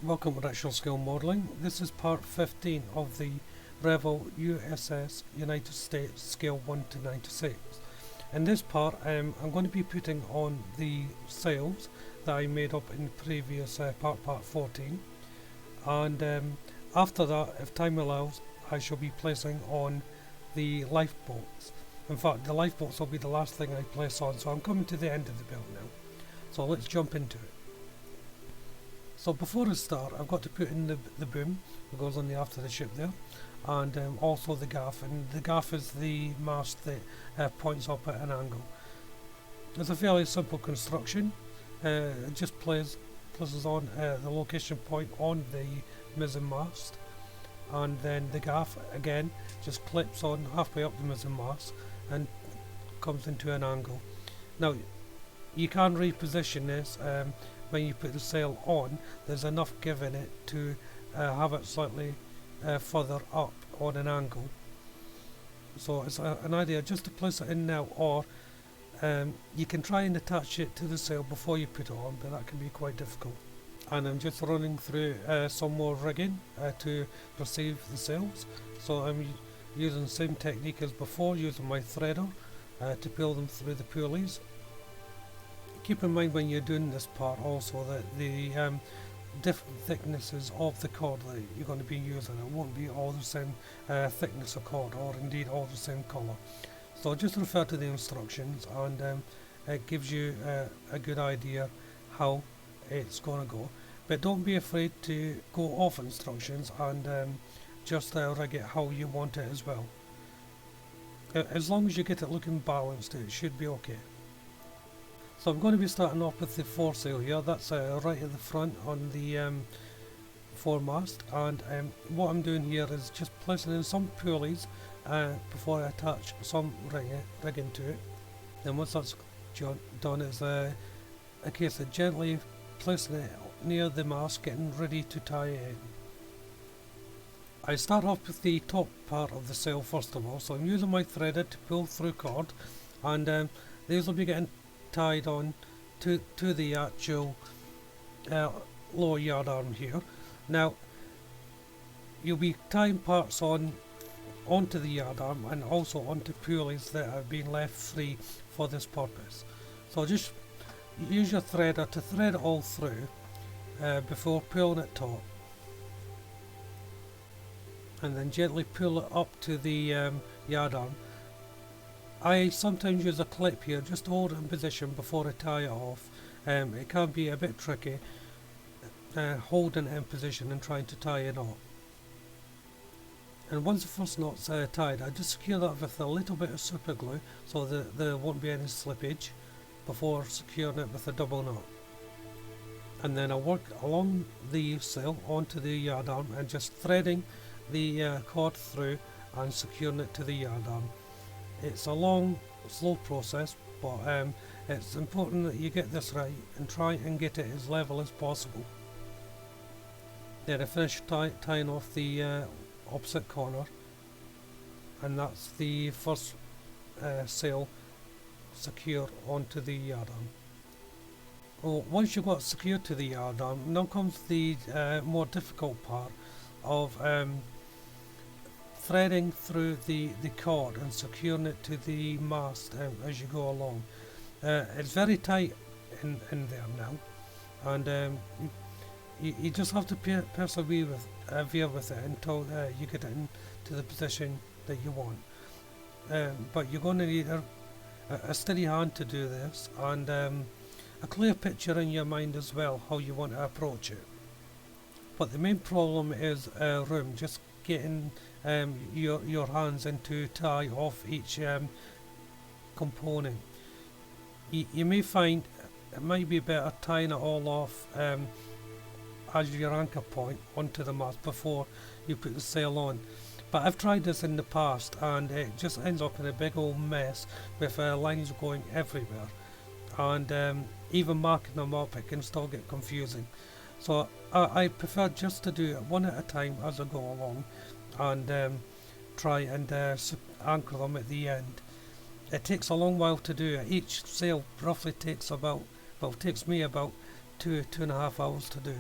Welcome to Actual Scale Modelling. This is part 15 of the Revell USS United States Scale 1 to 96. In this part I'm going to be putting on the sails that I made up in the previous part 14, and after that, if time allows, I shall be placing on the lifeboats. In fact, the lifeboats will be the last thing I place on, so I'm coming to the end of the build now. So let's jump into it. So before I start, I've got to put in the boom that goes on the aft of the ship there, and also the gaff. And the gaff is the mast that points up at an angle. It's a fairly simple construction. It just places on the location point on the mizzen mast, and then the gaff again just clips on halfway up the mizzen mast and comes into an angle. Now you can reposition this. When you put the sail on, there's enough give in it to have it slightly further up on an angle. So it's an idea just to place it in now, or you can try and attach it to the sail before you put it on, but that can be quite difficult. And I'm just running through some more rigging to receive the sails. So I'm using the same technique as before, using my threader to pull them through the pulleys. Keep in mind when you're doing this part also that the different thicknesses of the cord that you're going to be using, it won't be all the same thickness of cord, or indeed all the same colour. So just refer to the instructions, and it gives you a good idea how it's going to go. But don't be afraid to go off instructions and just rig it how you want it as well. As long as you get it looking balanced, it should be okay. So I'm going to be starting off with the foresail here. That's right at the front on the foremast, and what I'm doing here is just placing in some pulleys before I attach some rigging to it. Then once that's done, it's a case of gently placing it near the mast, getting ready to tie it in. I start off with the top part of the sail first of all, so I'm using my threader to pull through cord, and these will be getting tied on to the actual lower yard arm here. Now you'll be tying parts onto the yard arm and also onto pulleys that have been left free for this purpose. So just use your threader to thread it all through before pulling it taut, and then gently pull it up to the yard arm. I sometimes use a clip here just to hold it in position before I tie it off. It can be a bit tricky holding it in position and trying to tie a knot. And once the first knot's tied, I just secure that with a little bit of super glue so that there won't be any slippage before securing it with a double knot. And then I work along the sail onto the yard arm and just threading the cord through and securing it to the yard arm. It's a long, slow process, but it's important that you get this right and try and get it as level as possible. Then I finish tying off the opposite corner, and that's the first sail secure onto the yard arm. Well, once you've got secured to the yard arm, now comes the more difficult part of threading through the cord and securing it to the mast as you go along. It's very tight in there now, and you just have to persevere with it until you get it into the position that you want. But you're going to need a steady hand to do this, and a clear picture in your mind as well how you want to approach it. But the main problem is room, just getting your hands in to tie off each component. You may find it might be better tying it all off as your anchor point onto the mast before you put the sail on. But I've tried this in the past, and it just ends up in a big old mess with lines going everywhere, and even marking them up, it can still get confusing. So I prefer just to do it one at a time as I go along, and try and anchor them at the end. It takes a long while to do it. Each sail roughly takes me about 2.5 hours to do.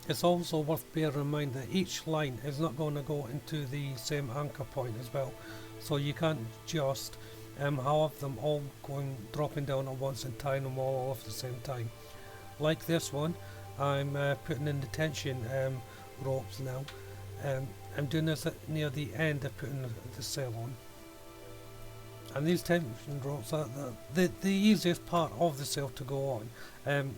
It's also worth bearing in mind that each line is not going to go into the same anchor point as well, so you can't just have them all dropping down at once and tying them all off at the same time. Like this one, I'm putting in the tension ropes now. I'm doing this near the end of putting the sail on. And these tension ropes are the easiest part of the sail to go on.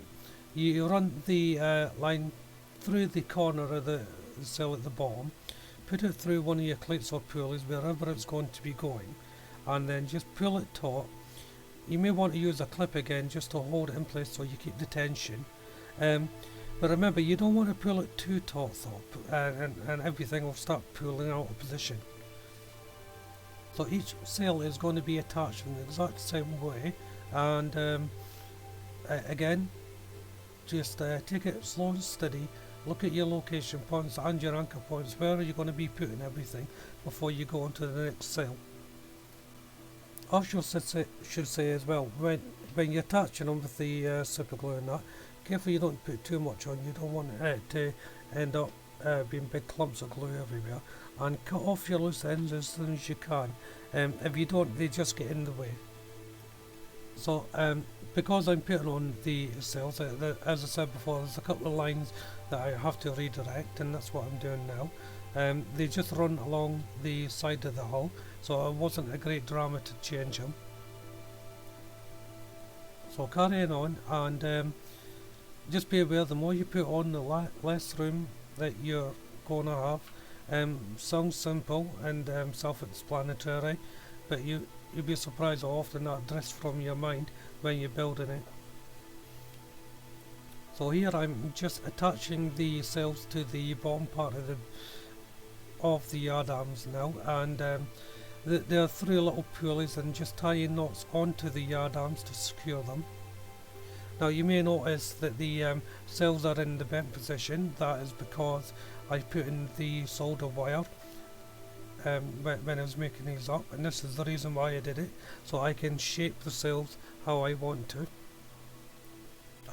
You run the line through the corner of the sail at the bottom, put it through one of your cleats or pulleys wherever it's going to be going, and then just pull it taut. You may want to use a clip again just to hold it in place so you keep the tension. But remember, you don't want to pull it too taut though, and everything will start pulling out of position. So each sail is going to be attached in the exact same way, and again, just take it slow and steady. Look at your location points and your anchor points. Where are you going to be putting everything before you go on to the next sail? I should say as well, when you're attaching them with the super glue and that, careful you don't put too much on. You don't want it to end up being big clumps of glue everywhere. And cut off your loose ends as soon as you can. If you don't, they just get in the way. So because I'm putting on the sails, as I said before, there's a couple of lines that I have to redirect, and that's what I'm doing now. They just run along the side of the hull, so it wasn't a great drama to change them. So carrying on, and just be aware, the more you put on, the less room that you're going to have. Sounds simple and self-explanatory, but you'd be surprised how often that drifts from your mind when you're building it. So here I'm just attaching the sails to the bottom part of the yard arms now, and there are 3 little pulleys, and just tying knots onto the yard arms to secure them. Now you may notice that the sails are in the bent position. That is because I put in the solder wire when I was making these up, and this is the reason why I did it, so I can shape the sails how I want to.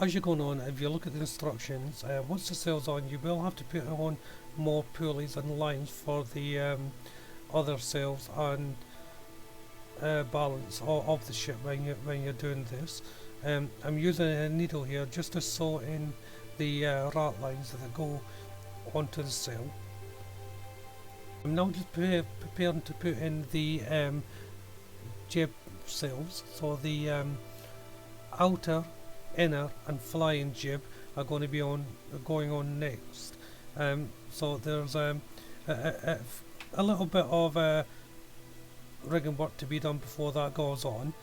As you're going on, if you look at the instructions, once the sail's on, you will have to put on more pulleys and lines for the other sails and balance of the ship when you're doing this. I'm using a needle here just to sew in the rat lines that go onto the sail. I'm now just preparing to put in the jib sails. So the outer, inner and flying jib are going to be going on next. So there's a little bit of rigging work to be done before that goes on.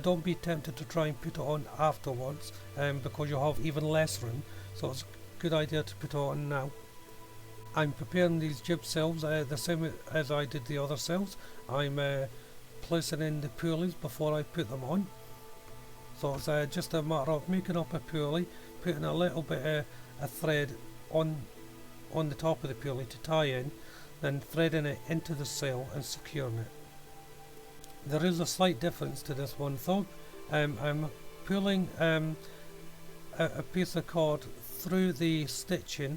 Don't be tempted to try and put it on afterwards, because you'll have even less room, so it's a good idea to put it on now. I'm preparing these jib sails the same as I did the other sails. I'm placing in the pulleys before I put them on. So it's just a matter of making up a pulley, putting a little bit of thread on the top of the pulley to tie in, then threading it into the sail and securing it. There is a slight difference to this one though. I'm pulling a piece of cord through the stitching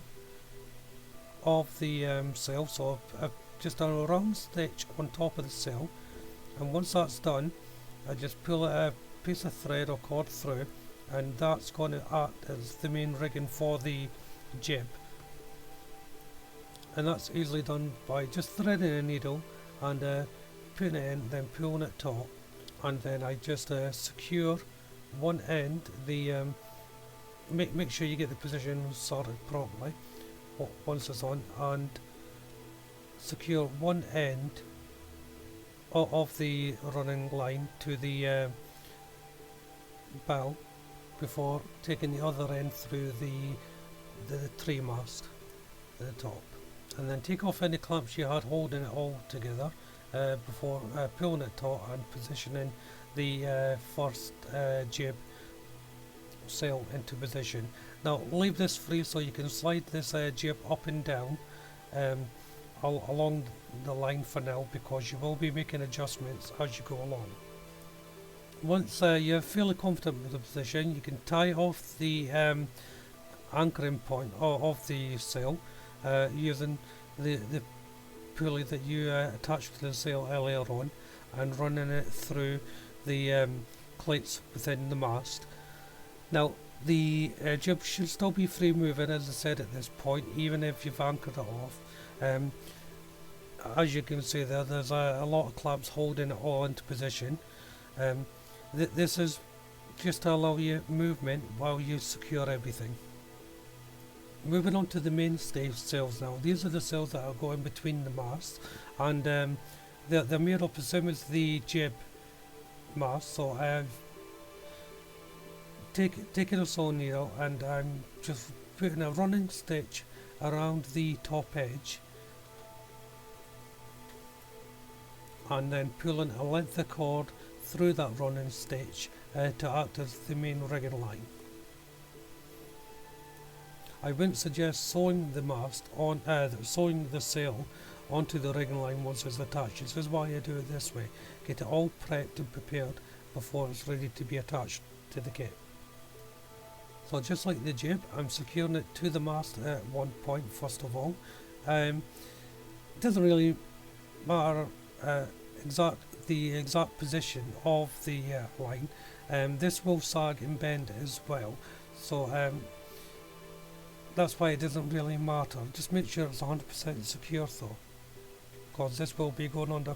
of the sail, so I've just done a round stitch on top of the sail, and once that's done I just pull a piece of thread or cord through, and that's going to act as the main rigging for the jib, and that's easily done by just threading a needle and putting it in, then pulling it taut, and then I just secure one end. The make sure you get the position sorted properly once it's on, and secure one end of the running line to the bow before taking the other end through the tree mast at the top, and then take off any clamps you had holding it all together before pulling it taut and positioning the first jib sail into position. Now leave this free so you can slide this jib up and down along the line for now, because you will be making adjustments as you go along. Once you're fairly confident with the position, you can tie off the anchoring point of the sail using the pulley that you attached to the sail earlier on, and running it through the cleats within the mast. Now the jib should still be free moving, as I said, at this point, even if you've anchored it off. As you can see there's a lot of clamps holding it all into position. This is just to allow you movement while you secure everything. Moving on to the mainstay sails now. These are the sails that are going between the masts, and they're made up as same as the jib mast. So I've taken a saw needle and I'm just putting a running stitch around the top edge, and then pulling a length of cord through that running stitch to act as the main rigging line. I wouldn't suggest sewing the mast on, sewing the sail onto the rigging line once it's attached. This is why I do it this way. Get it all prepped and prepared before it's ready to be attached to the kit. So just like the jib, I'm securing it to the mast at one point first of all. It doesn't really matter the exact position of the line. This will sag and bend as well, so that's why it doesn't really matter. Just make sure it's 100% secure though, because this will be going under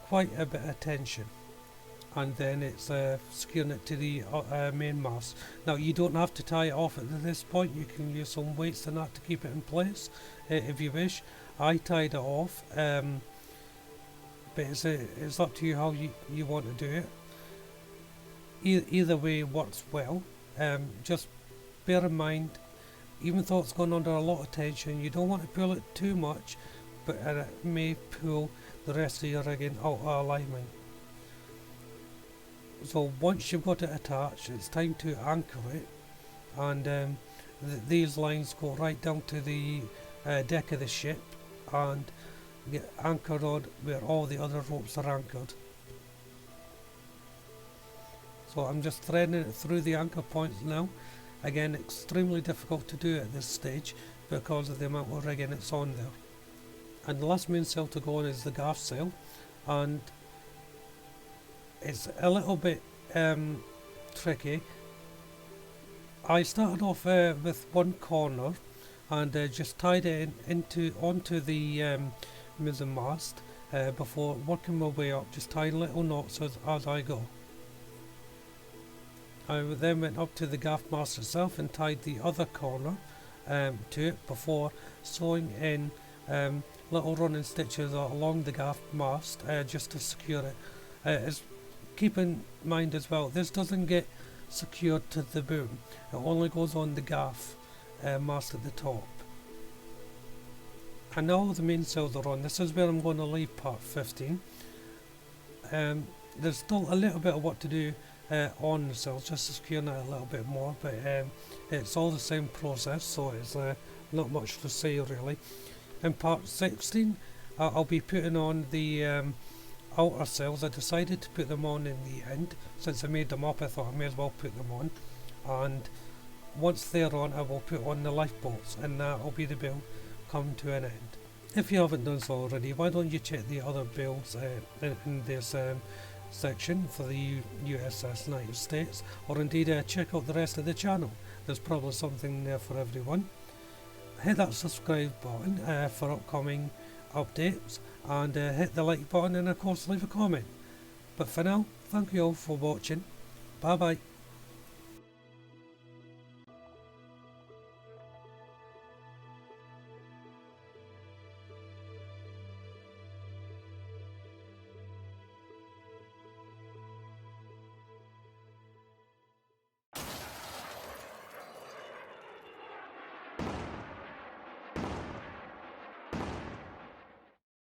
quite a bit of tension. And then it's securing it to the main mast. Now you don't have to tie it off at this point. You can use some weights and that to keep it in place if you wish. I tied it off, but it's up to you how you want to do it. Either way works well. Just bear in mind, even though it's gone under a lot of tension, you don't want to pull it too much, but it may pull the rest of your rigging out of alignment. So once you've got it attached, it's time to anchor it, and these lines go right down to the deck of the ship and get anchored on where all the other ropes are anchored. So I'm just threading it through the anchor points now. Again, extremely difficult to do at this stage because of the amount of rigging that's on there. And the last main sail to go on is the gaff sail, and it's a little bit tricky. I started off with one corner and just tied it onto the mizzen mast before working my way up, just tying little knots as I go. I then went up to the gaff mast itself and tied the other corner to it before sewing in little running stitches along the gaff mast just to secure it. Keep in mind as well, this doesn't get secured to the boom, it only goes on the gaff mast at the top. And now the main sails are on. This is where I'm going to leave part 15. There's still a little bit of work to do on the sails, just securing it a little bit more, but it's all the same process, so it's not much to say really. In part 16 I'll be putting on the outer sails. I decided to put them on in the end. Since I made them up, I thought I may as well put them on, and once they're on I will put on the lifeboats, and that will be the build come to an end. If you haven't done so already, why don't you check the other builds in this section for the USS United States, or indeed check out the rest of the channel. There's probably something there for everyone. Hit that subscribe button for upcoming updates, and hit the like button, and of course leave a comment. But for now, thank you all for watching. Bye bye.